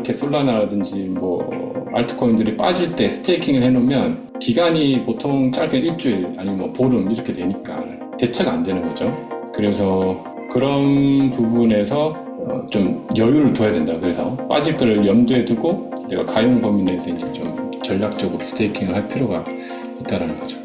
이렇게 솔라나라든지 뭐 알트코인들이 빠질 때 스테이킹을 해놓으면 기간이 보통 짧게 일주일 아니면 뭐 보름 이렇게 되니까 대처가 안 되는 거죠. 그래서 그런 부분에서 좀 여유를 둬야 된다. 그래서 빠질 거를 염두에 두고 내가 가용 범위 내에서 이제 좀 전략적으로 스테이킹을 할 필요가 있다라는 거죠.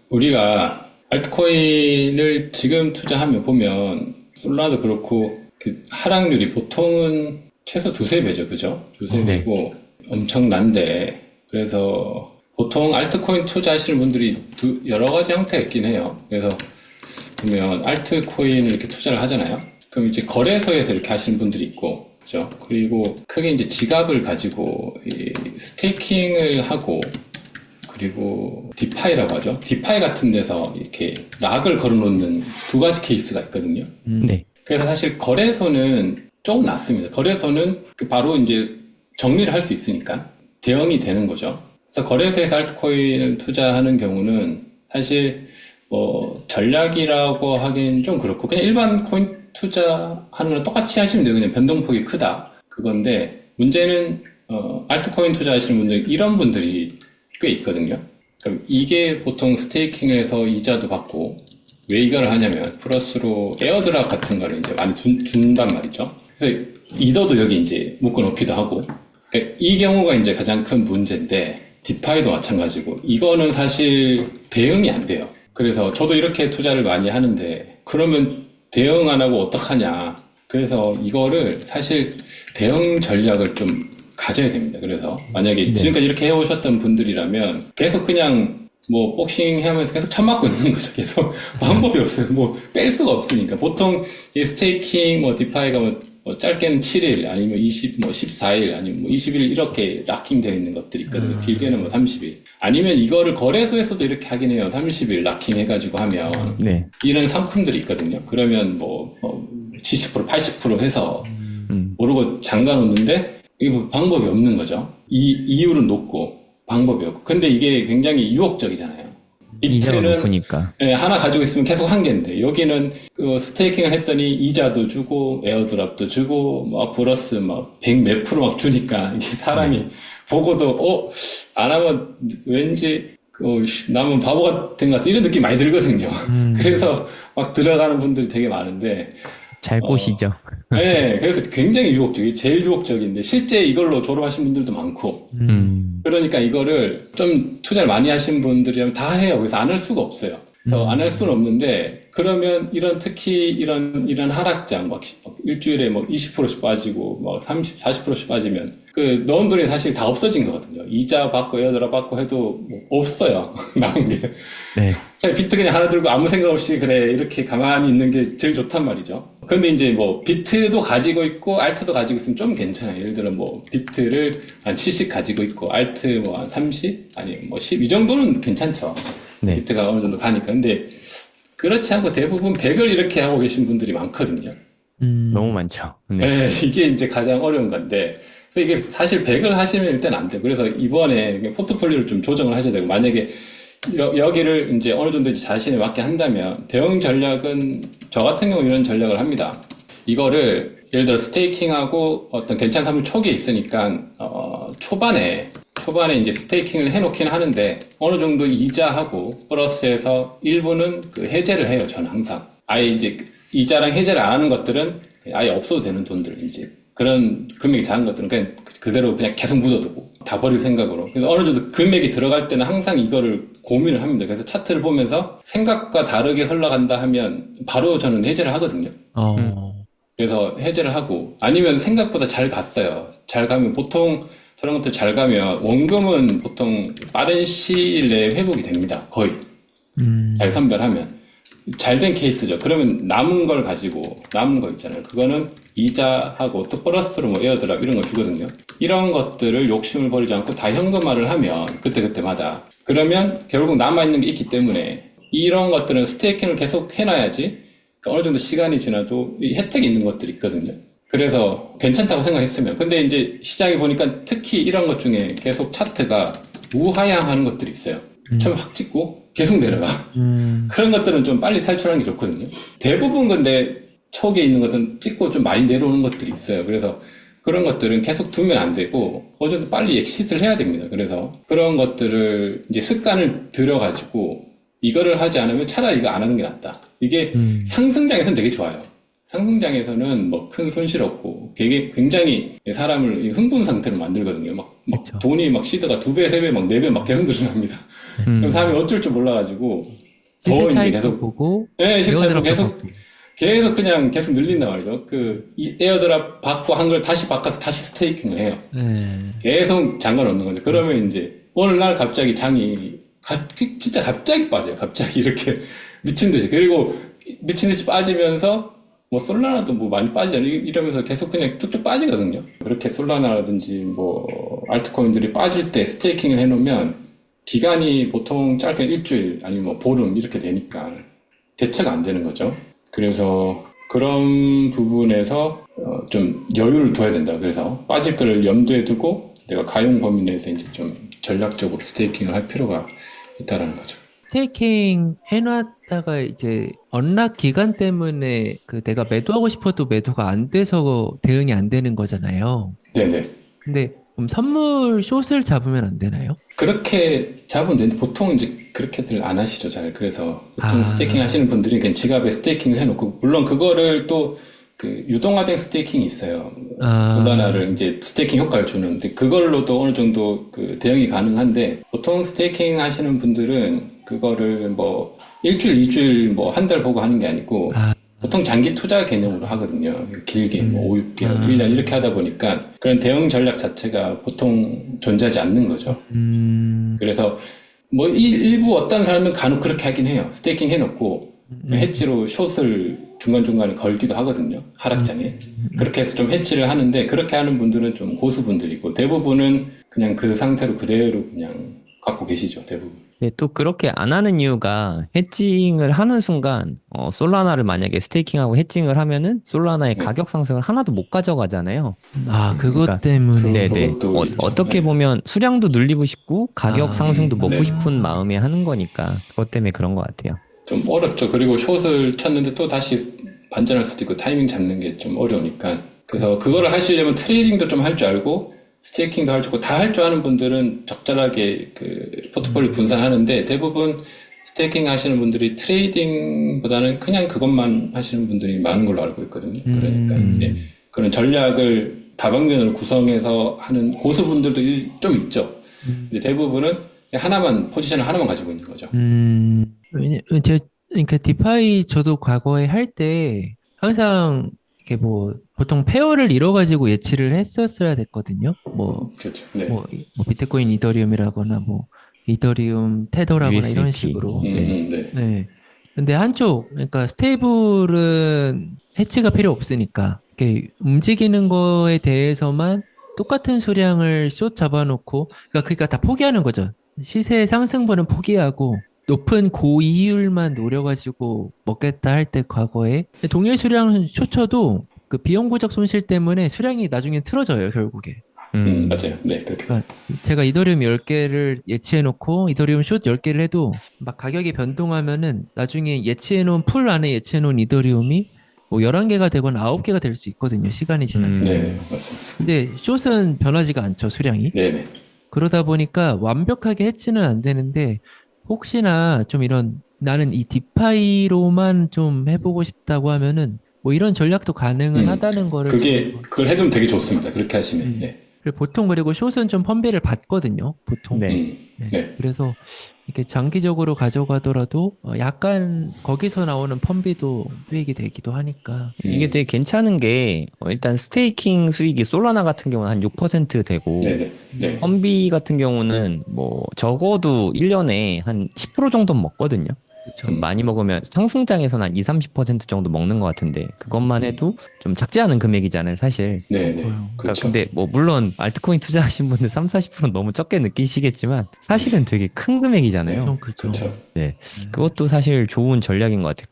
우리가 알트코인을 지금 투자하면 보면 솔라도 그렇고 그 하락률이 보통은 최소 두세 배죠, 그죠? 두세 배고 엄청난데 그래서 보통 알트코인 투자하시는 분들이 여러 가지 형태가 있긴 해요. 그래서 보면 알트코인을 이렇게 투자를 하잖아요. 그럼 이제 거래소에서 이렇게 하시는 분들이 있고, 그죠? 그리고 크게 이제 지갑을 가지고 이 스테이킹을 하고 그리고 디파이라고 하죠. 디파이 같은 데서 이렇게 락을 걸어놓는 두 가지 케이스가 있거든요. 네. 그래서 사실 거래소는 조금 낫습니다. 거래소는 바로 이제 정리를 할 수 있으니까 대응이 되는 거죠. 그래서 거래소에서 알트코인을 투자하는 경우는 사실 뭐 전략이라고 하긴 좀 그렇고 그냥 일반 코인 투자하는 거랑 똑같이 하시면 돼요. 그냥 변동폭이 크다. 그건데 문제는 알트코인 투자하시는 분들 이런 분들이 꽤 있거든요. 그럼 이게 보통 스테이킹을 해서 이자도 받고 왜 이걸 하냐면 플러스로 에어드랍 같은 거를 이제 많이 준단 말이죠. 그래서 이더도 여기 이제 묶어놓기도 하고 그러니까 이 경우가 이제 가장 큰 문제인데 디파이도 마찬가지고 이거는 사실 대응이 안 돼요. 그래서 저도 이렇게 투자를 많이 하는데 그러면 대응 안 하고 어떡하냐. 그래서 이거를 사실 대응 전략을 좀 가져야 됩니다. 그래서 만약에 지금까지 이렇게 해오셨던 분들이라면 계속 그냥 뭐 복싱 하면서 계속 쳐맞고 있는 거죠. 계속 방법이 없어요. 뭐 뺄 수가 없으니까. 보통 이 스테이킹 뭐 디파이가 뭐 짧게는 7일 아니면 14일 아니면 뭐 20일 이렇게 락킹 되어 있는 것들이 있거든요. 길게는 뭐 30일. 아니면 이거를 거래소에서도 이렇게 하긴 해요. 30일 락킹 해가지고 하면 이런 상품들이 있거든요. 그러면 뭐 70% 80% 해서 모르고 잠가 놓는데 이게 뭐 방법이 없는 거죠. 이율은 높고 방법이 없고. 근데 이게 굉장히 유혹적이잖아요. 비트는 예, 하나 가지고 있으면 계속 한 개인데 여기는 그 스테이킹을 했더니 이자도 주고 에어드랍도 주고 막 플러스 막 100 몇 프로 막 주니까 이게 사람이 보고도 안 하면 왠지 남은 바보 같은 것 같은 이런 느낌 많이 들거든요. 그래서 막 들어가는 분들이 되게 많은데 잘 꼬시죠. 네, 그래서 굉장히 유혹적이 제일 유혹적인데 실제 이걸로 졸업하신 분들도 많고 그러니까 이거를 좀 투자를 많이 하신 분들이라면 다 해요. 그래서 안 할 수가 없어요. 그래서 안 할 수는 없는데 그러면 특히 이런 하락장 막 일주일에 뭐 20%씩 빠지고 막 30, 40%씩 빠지면 그 넣은 돈이 사실 다 없어진 거거든요. 이자 받고 에어드랍 받고 해도 뭐 없어요. 남은 게. 네. 자, 비트 그냥 하나 들고 아무 생각 없이 그래 이렇게 가만히 있는 게 제일 좋단 말이죠. 근데 이제 뭐 비트도 가지고 있고 알트도 가지고 있으면 좀 괜찮아요. 예를 들어 뭐 비트를 한 70 가지고 있고 알트 뭐 한 30 아니면 뭐 10 이 정도는 괜찮죠. 네. 비트가 어느 정도 가니까. 근데 그렇지 않고 대부분 100을 이렇게 하고 계신 분들이 많거든요. 너무 많죠. 네, 이게 이제 가장 어려운 건데 근데 이게 사실 100을 하시면 일단 안 돼요. 그래서 이번에 포트폴리오를 좀 조정을 하셔야 되고 만약에 여기를 이제 어느 정도 이제 자신에 맞게 한다면 대응 전략은 저 같은 경우 이런 전략을 합니다. 이거를 예를 들어 스테이킹하고 어떤 괜찮은 산물 초기에 있으니까 초반에 이제 스테이킹을 해놓긴 하는데 어느 정도 이자하고 플러스해서 일부는 그 해제를 해요. 저는 항상 아예 이제 이자랑 해제를 안 하는 것들은 아예 없어도 되는 돈들 이제 그런 금액이 작은 것들은 그냥 그대로 그냥 계속 묻어두고 다 버릴 생각으로. 그래서 어느 정도 금액이 들어갈 때는 항상 이거를 고민을 합니다. 그래서 차트를 보면서 생각과 다르게 흘러간다 하면 바로 저는 해제를 하거든요. 그래서 해제를 하고 아니면 생각보다 잘 갔어요. 잘 가면 보통 저런 것들 잘 가면 원금은 보통 빠른 시일 내에 회복이 됩니다. 거의. 잘 선별하면. 잘 된 케이스죠. 그러면 남은 걸 가지고 남은 거 있잖아요. 그거는 이자하고 또 플러스로 뭐 에어드랍 이런 거 주거든요. 이런 것들을 욕심을 버리지 않고 다 현금화를 하면 그때마다 그러면 결국 남아있는 게 있기 때문에 이런 것들은 스테이킹을 계속 해놔야지 어느 정도 시간이 지나도 이 혜택이 있는 것들이 있거든요. 그래서 괜찮다고 생각했으면. 근데 이제 시장에 보니까 특히 이런 것 중에 계속 차트가 우하향하는 것들이 있어요. 처음에 확 찍고 계속 내려가. 그런 것들은 좀 빨리 탈출하는 게 좋거든요. 대부분 근데 초기에 있는 것은 찍고 좀 많이 내려오는 것들이 있어요. 그래서 그런 것들은 계속 두면 안 되고 어느 정도 빨리 엑시트를 해야 됩니다. 그래서 그런 것들을 이제 습관을 들여가지고 이거를 하지 않으면 차라리 이거 안 하는 게 낫다. 이게 상승장에서는 되게 좋아요. 상승장에서는 뭐 큰 손실 없고 되게 굉장히 사람을 흥분 상태로 만들거든요. 막 그쵸. 돈이 막 시드가 2배, 3배, 막 4배 막 계속 늘어납니다. 그럼 사람이 어쩔 줄 몰라가지고 더 시세 이제 차익도 계속 보고 네, 시세 차익 에어드랍도 계속 그냥 계속 늘린단 말이죠. 이 에어드랍 받고 한 걸 다시 바꿔서 다시 스테이킹을 해요. 계속 장관 넣는 거죠. 그러면 이제 어느 날 갑자기 장이 진짜 갑자기 빠져요. 갑자기 이렇게 미친 듯이. 그리고 미친 듯이 빠지면서 뭐 솔라나도 뭐 많이 빠지잖아요. 이러면서 계속 그냥 쭉쭉 빠지거든요. 그렇게 솔라나라든지 뭐 알트코인들이 빠질 때 스테이킹을 해놓으면 기간이 보통 짧게 일주일 아니면 뭐 보름 이렇게 되니까 대체가 안 되는 거죠. 그래서 그런 부분에서 좀 여유를 둬야 된다. 그래서 빠질 거를 염두에 두고 내가 가용 범위 내에서 이제 좀 전략적으로 스테이킹을 할 필요가 있다라는 거죠. 스테이킹 해놨다가 이제 언락 기간 때문에 그 내가 매도하고 싶어도 매도가 안 돼서 대응이 안 되는 거잖아요. 네네. 근데 그럼 선물 숏을 잡으면 안 되나요? 그렇게 잡으면 되는데 보통 이제 그렇게들 안 하시죠, 잘. 그래서 보통 스테이킹 하시는 분들이 그냥 지갑에 스테이킹을 해놓고, 물론 그거를 또 그 유동화된 스테이킹이 있어요. 솔라나를 이제 스테이킹 효과를 주는데 그걸로도 어느 정도 그 대응이 가능한데 보통 스테이킹 하시는 분들은 그거를 뭐 일주일, 이주일 뭐 한 달 보고 하는 게 아니고 보통 장기 투자 개념으로 하거든요. 길게 뭐 5, 6개월, 1년 이렇게 하다 보니까 그런 대응 전략 자체가 보통 존재하지 않는 거죠. 그래서 뭐 일부 어떤 사람은 간혹 그렇게 하긴 해요. 스테이킹 해놓고 해치로 숏을 중간중간에 걸기도 하거든요. 하락장에. 그렇게 해서 좀 해치를 하는데 그렇게 하는 분들은 좀 고수분들이고 대부분은 그냥 그 상태로 그대로 그냥 갖고 계시죠. 대부분. 네, 또 그렇게 안 하는 이유가 해칭을 하는 순간 솔라나를 만약에 스테이킹하고 해칭을 하면은 솔라나의 가격 상승을 하나도 못 가져가잖아요. 그것 그러니까 때문에 네네. 그것도 있죠. 어떻게 보면 수량도 늘리고 싶고 가격 상승도 먹고 네. 싶은 마음에 하는 거니까 그것 때문에 그런 것 같아요. 좀 어렵죠. 그리고 숏을 쳤는데 또 다시 반전할 수도 있고 타이밍 잡는 게 좀 어려우니까. 그래서 그거를 하시려면 트레이딩도 좀 할 줄 알고 스테이킹도 할 줄 알고 다 할 줄 아는 분들은 적절하게 그 포트폴리오 분산하는데 대부분 스테이킹 하시는 분들이 트레이딩보다는 그냥 그것만 하시는 분들이 많은 걸로 알고 있거든요. 그러니까 이제 그런 전략을 다방면으로 구성해서 하는 고수분들도 좀 있죠. 근데 대부분은 하나만 포지션을 하나만 가지고 있는 거죠. 그러니까 디파이 저도 과거에 할 때 항상 이렇게 뭐 보통 페어를 이뤄가지고 예치를 했었어야 됐거든요. 그렇죠. 네. 뭐 비트코인 이더리움이라거나 뭐 이더리움 테더라거나 이런 USDT. 식으로. 네. 네. 근데 한쪽, 그러니까 스테이블은 해치가 필요 없으니까 이렇게 움직이는 거에 대해서만 똑같은 수량을 숏 잡아놓고, 그러니까 다 포기하는 거죠. 시세 상승분은 포기하고 높은 고이율만 노려가지고 먹겠다 할 때 과거에 동일 수량 숏 쳐도 그 비용부적 손실 때문에 수량이 나중에 틀어져요, 결국에. 맞아요. 네, 그렇게. 그러니까 제가 이더리움 10개를 예치해놓고 이더리움 숏 10개를 해도 막 가격이 변동하면은 나중에 예치해놓은 풀 안에 예치해놓은 이더리움이 뭐 11개가 되거나 9개가 될 수 있거든요. 시간이 지나면. 네, 맞습니다. 근데 숏은 변하지가 않죠, 수량이. 네. 그러다 보니까 완벽하게 해치는 안 되는데 혹시나 좀 이런 나는 이 디파이로만 좀 해보고 싶다고 하면은 뭐 이런 전략도 가능은 하다는 거를 그걸 해두면 되게 좋습니다. 그렇게 하시면. 네. 보통 그리고 숏은 좀 펀비를 받거든요. 보통. 네. 네. 그래서 이렇게 장기적으로 가져가더라도 약간 거기서 나오는 펀비도 수익이 되기도 하니까. 이게 되게 괜찮은 게 일단 스테이킹 수익이 솔라나 같은 경우는 한 6% 되고 네. 펀비 같은 경우는 뭐 적어도 1년에 한 10% 정도는 먹거든요. 좀 많이 먹으면 상승장에서는 한 20-30% 정도 먹는 것 같은데 그것만 해도 좀 작지 않은 금액이잖아요, 사실. 네, 네. 그렇고요. 그렇죠. 근데 뭐 물론 알트코인 투자하신 분들 30-40%는 너무 적게 느끼시겠지만 사실은 되게 큰 금액이잖아요. 좀 그렇죠. 그렇죠. 네. 그것도 사실 좋은 전략인 것 같아요.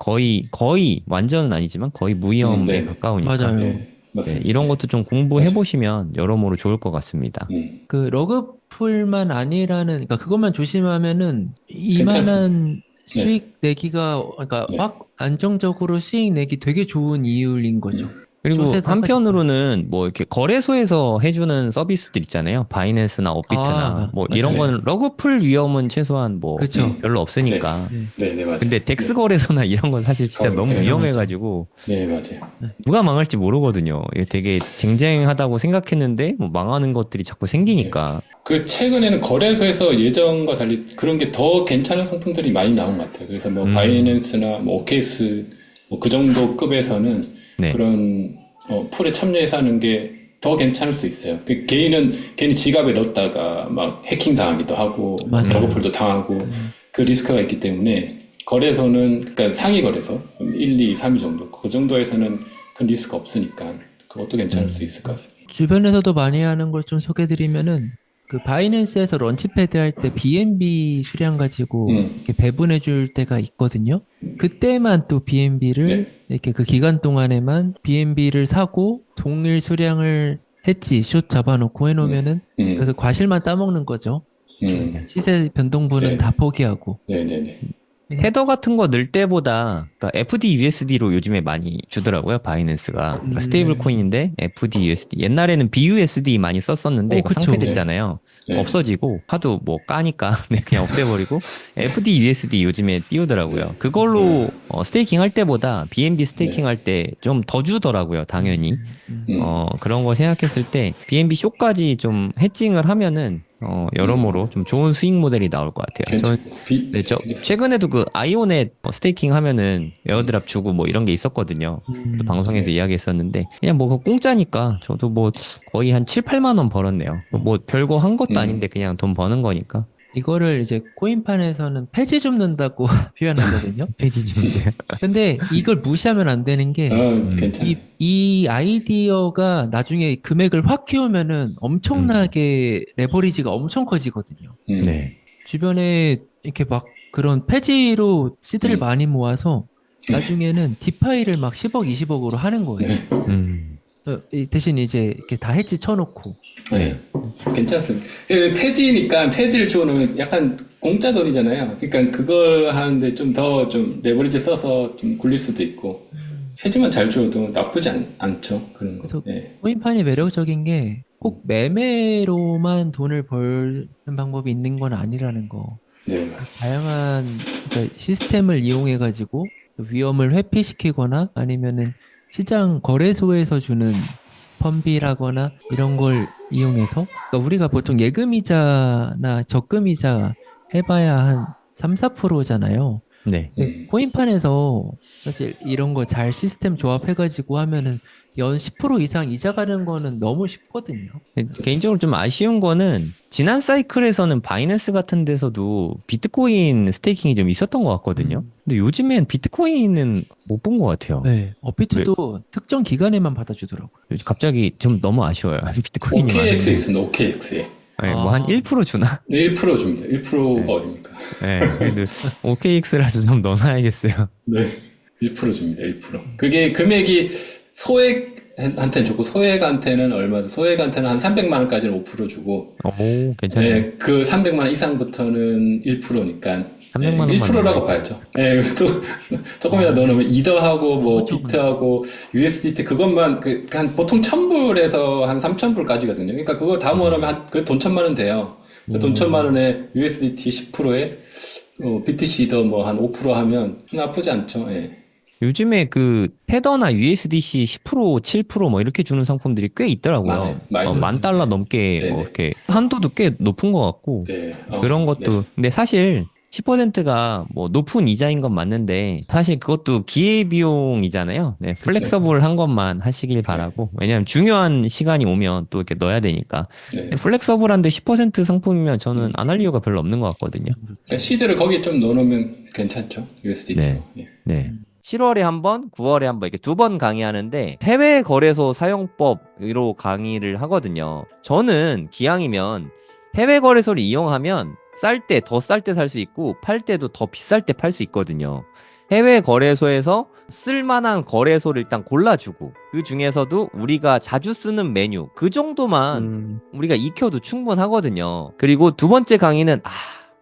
거의 완전은 아니지만 거의 무위험에 네. 가까우니까. 맞아요. 네, 네, 맞습니다. 이런 것도 좀 공부해 보시면 여러모로 좋을 것 같습니다. 그 러그풀만 아니라는 그러니까 그것만 조심하면은 이만한 네. 수익 내기가 그러니까 네. 확 안정적으로 수익 내기 되게 좋은 이율인 거죠. 그리고 조세 다 한편으로는 뭐 이렇게 거래소에서 해주는 서비스들 있잖아요. 바이낸스나 업비트나 뭐 이런 맞아요. 거는 러그풀 위험은 최소한 뭐 그쵸. 별로 없으니까. 네, 네, 맞아요. 근데 덱스 거래소나 이런 건 사실 진짜 너무 네, 위험해가지고 네, 맞아요. 누가 망할지 모르거든요. 이게 되게 쟁쟁하다고 생각했는데 뭐 망하는 것들이 자꾸 생기니까. 그 최근에는 거래소에서 예전과 달리 그런 게 더 괜찮은 상품들이 많이 나온 것 같아요. 그래서 뭐 바이낸스나 뭐 OKX 뭐 그 정도 급에서는 네. 그런 풀에 참여해서 하는 게 더 괜찮을 수 있어요. 그 개인은 괜히 지갑에 넣었다가 막 해킹 당하기도 하고 맞아요. 러그풀도 당하고 그 리스크가 있기 때문에 거래소는 그러니까 상위 거래소 1, 2, 3위 정도 그 정도에서는 그 리스크가 없으니까 그것도 괜찮을 수 있을 것 같습니다. 주변에서도 많이 하는 걸 좀 소개드리면은 그 바이낸스에서 런치패드 할 때 BNB 수량 가지고 이렇게 배분해 줄 때가 있거든요. 그때만 또 BNB를 네. 이렇게 그 기간 동안에만 BNB를 사고 동일 수량을 했지 숏 잡아놓고 해놓으면은 그 과실만 따먹는 거죠. 시세 변동분은 네. 다 포기하고. 네네네. 헤더 같은 거 넣을 때보다 그러니까 FDUSD로 요즘에 많이 주더라고요. 바이낸스가. 그러니까 스테이블 코인인데 FDUSD. 옛날에는 BUSD 많이 썼었는데 이거 그쵸. 상폐됐잖아요. 네. 없어지고 하도 뭐 까니까 네, 그냥 없애버리고 FDUSD 요즘에 띄우더라고요. 그걸로 스테이킹 할 때보다 BNB 스테이킹 할 때 좀 더 주더라고요. 당연히. 그런 거 생각했을 때 BNB 쇼까지 좀 해칭을 하면은 여러모로 좀 좋은 수익 모델이 나올 것 같아요. 네, 저 최근에도 그 아이오넷 스테이킹 하면은 에어드랍 주고 뭐 이런 게 있었거든요. 또 방송에서 이야기했었는데 그냥 뭐 그거 공짜니까 저도 뭐 거의 한 7-8만 원 벌었네요. 뭐 별거 한 것도 아닌데 그냥 돈 버는 거니까. 이거를 이제 코인판에서는 폐지 줍는다고 표현하거든요. 페이지 중인데요. 근데 이걸 무시하면 안 되는 게 괜찮아요. 이 아이디어가 나중에 금액을 확 키우면은 엄청나게 레버리지가 엄청 커지거든요. 네. 주변에 이렇게 막 그런 폐지로 씨드를 많이 모아서 나중에는 디파이를 막 10억, 20억으로 하는 거예요. 대신 이제 이렇게 다 해지 쳐놓고. 네. 괜찮습니다. 폐지니까 폐지를 주워놓으면 약간 공짜 돈이잖아요. 그러니까 그걸 하는데 좀 더 좀 레버리지 써서 좀 굴릴 수도 있고 폐지만 잘 주어도 나쁘지 않죠. 그런 거. 그래서 네. 코인판이 매력적인 게 꼭 매매로만 돈을 벌는 방법이 있는 건 아니라는 거. 네. 다양한 그러니까 시스템을 이용해 가지고 위험을 회피시키거나 아니면은 시장 거래소에서 주는 펀비라거나 이런 걸 이용해서 그러니까 우리가 보통 예금이자나 적금이자 해봐야 한 3-4%잖아요. 네. 근데 코인판에서 사실 이런 거 잘 시스템 조합해가지고 하면은 연 10% 이상 이자 가는 거는 너무 쉽거든요. 개인적으로 좀 아쉬운 거는 지난 사이클에서는 바이낸스 같은 데서도 비트코인 스테이킹이 좀 있었던 것 같거든요. 근데 요즘엔 비트코인은 못 본 것 같아요. 네. 업비트도 특정 기간에만 받아주더라고요. 갑자기 좀 너무 아쉬워요. 비트코인이 OKX에 많은데. 있습니다. OKX에. 네, 뭐 한 1% 주나? 네, 1% 줍니다. 1%가 어딥니까? 네, 그래도 OKX라도 좀 넣어놔야겠어요. 네. 1% 줍니다. 1%. 그게 금액이 소액한테는 좋고 소액한테는 얼마죠? 소액한테는 한 300만 원까지는 5% 주고 오, 괜찮네요. 네, 그 300만 원 이상부터는 1%니까 300만 원만 1%라고 넣어야겠다. 봐야죠. 네, 또 조금이라도 넣어놓으면 이더하고 뭐 비트하고 USDT 그것만 한 보통 1,000불에서 한 3,000불까지거든요. 그러니까 그거 다 모아놓으면 그 돈 1,000만 원 돼요. 그 돈 1,000만 원에 USDT 10%에 BTC 이더 뭐 한 5% 하면 나쁘지 않죠. 예. 요즘에 그 테더나 USDC 10%, 7%뭐 이렇게 주는 상품들이 꽤 있더라고요. 많이 $10,000 넘게 네네. 이렇게 한도도 꽤 높은 것 같고 네. 그런 것도 근데 사실 10%가 뭐 높은 이자인 건 맞는데 사실 그것도 기회비용이잖아요. 네, 플렉서블한 것만 하시길 바라고. 왜냐면 중요한 시간이 오면 또 이렇게 넣어야 되니까. 네. 플렉서블한데 10% 상품이면 저는 안 할 이유가 별로 없는 것 같거든요. 그러니까 시드를 거기에 좀 넣어놓으면 괜찮죠. USDT. 네. 예. 네. 7월에 한 번, 9월에 한 번 이렇게 두 번 강의하는데 해외 거래소 사용법으로 강의를 하거든요. 저는 기왕이면 해외 거래소를 이용하면 쌀 때 더 쌀 때 살 수 있고 팔 때도 더 비쌀 때 팔 수 있거든요. 해외 거래소에서 쓸만한 거래소를 일단 골라주고 그 중에서도 우리가 자주 쓰는 메뉴 그 정도만 우리가 익혀도 충분하거든요. 그리고 두 번째 강의는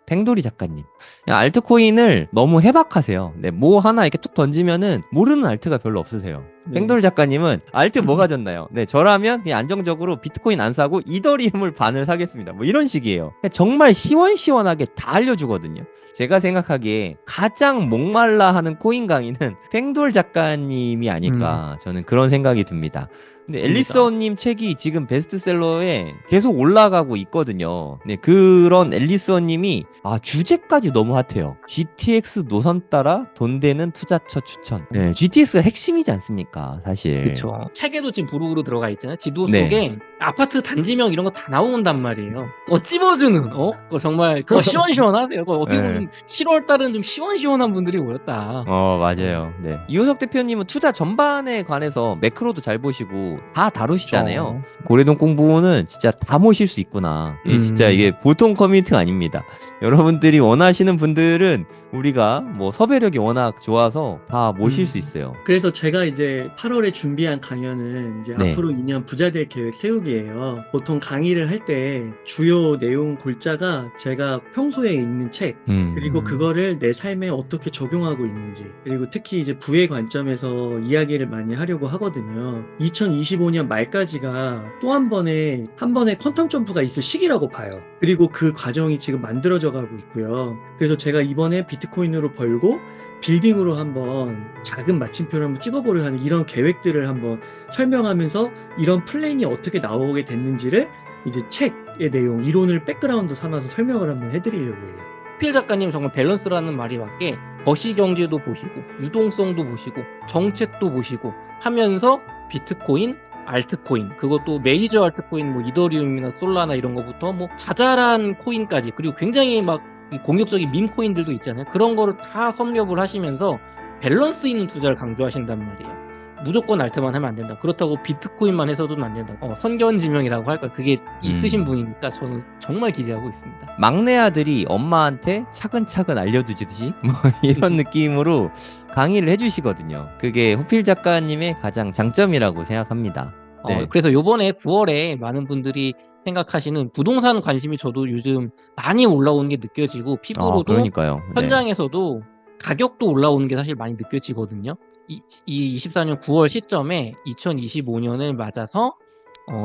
팽돌이 작가님. 그냥 알트코인을 너무 해박하세요. 네, 뭐 하나 이렇게 툭 던지면은 모르는 알트가 별로 없으세요. 네. 팽돌 작가님은 알트 뭐 가졌나요? 네, 저라면 그냥 안정적으로 비트코인 안 사고 이더리움을 반을 사겠습니다. 뭐 이런 식이에요. 그냥 정말 시원시원하게 다 알려주거든요. 제가 생각하기에 가장 목말라 하는 코인 강의는 팽돌 작가님이 아닐까 저는 그런 생각이 듭니다. 근데 앨리스원님 책이 지금 베스트셀러에 계속 올라가고 있거든요. 네, 그런 앨리스원님이 주제까지 너무 핫해요. GTX 노선 따라 돈 되는 투자처 추천. 네, GTX가 핵심이지 않습니까, 사실. 그렇죠. 책에도 지금 부록으로 들어가 있잖아요. 지도 네. 속에 아파트 단지명 이런 거 다 나온단 말이에요. 찝어주는 그거 정말 그거 시원시원하세요. 그거 어떻게 보면 7월 달은 좀 시원시원한 분들이 모였다. 맞아요. 네. 이호석 대표님은 투자 전반에 관해서 매크로도 잘 보시고 다 다루시잖아요. 고래동 공부는 진짜 다 모실 수 있구나. 진짜 이게 보통 커뮤니티가 아닙니다. 여러분들이 원하시는 분들은 우리가 뭐 섭외력이 워낙 좋아서 다 모실 수 있어요. 그래서 제가 이제 8월에 준비한 강연은 이제 네. 앞으로 2년 부자될 계획 세우기예요. 보통 강의를 할 때 주요 내용 골자가 제가 평소에 읽는 책, 그리고 그거를 내 삶에 어떻게 적용하고 있는지, 그리고 특히 이제 부의 관점에서 이야기를 많이 하려고 하거든요. 2025년 말까지가 또 한 번의 퀀텀 점프가 있을 시기라고 봐요. 그리고 그 과정이 지금 만들어져 가고 있고요. 그래서 제가 이번에 비트코인으로 벌고 빌딩으로 한번 작은 마침표를 한번 찍어보려 하는 이런 계획들을 한번 설명하면서 이런 플랜이 어떻게 나오게 됐는지를 이제 책의 내용, 이론을 백그라운드 삼아서 설명을 한번 해드리려고 해요. 필 작가님 정말 밸런스라는 말이 맞게 거시경제도 보시고 유동성도 보시고 정책도 보시고 하면서 비트코인, 알트코인, 그것도 메이저 알트코인 뭐 이더리움이나 솔라나 이런 거부터 뭐 자잘한 코인까지, 그리고 굉장히 막 공격적인 밈코인들도 있잖아요. 그런 거를 다 섭렵을 하시면서 밸런스 있는 투자를 강조하신단 말이에요. 무조건 알트만 하면 안 된다. 그렇다고 비트코인만 해서도 안 된다. 선견지명이라고 할까? 그게 있으신 분이니까 저는 정말 기대하고 있습니다. 막내 아들이 엄마한테 차근차근 알려주듯이 뭐 이런 느낌으로 강의를 해주시거든요. 그게 호필 작가님의 가장 장점이라고 생각합니다. 네. 그래서 요번에 9월에 많은 분들이 생각하시는 부동산 관심이 저도 요즘 많이 올라오는 게 느껴지고 피부로도 그러니까요. 네. 현장에서도 가격도 올라오는 게 사실 많이 느껴지거든요. 이 24년 9월 시점에 2025년을 맞아서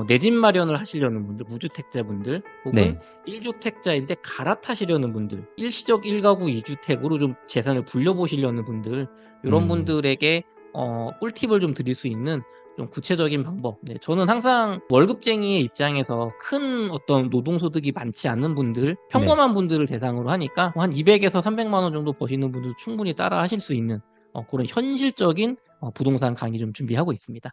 내 집 마련을 하시려는 분들, 무주택자분들 혹은 네. 1주택자인데 갈아타시려는 분들, 일시적 1가구 2주택으로 좀 재산을 불려보시려는 분들, 이런 분들에게 꿀팁을 좀 드릴 수 있는 좀 구체적인 방법. 네, 저는 항상 월급쟁이의 입장에서 큰 어떤 노동소득이 많지 않는 분들, 평범한 분들을 대상으로 하니까 한 200에서 300만 원 정도 버시는 분들 충분히 따라 하실 수 있는 그런 현실적인 부동산 강의 좀 준비하고 있습니다.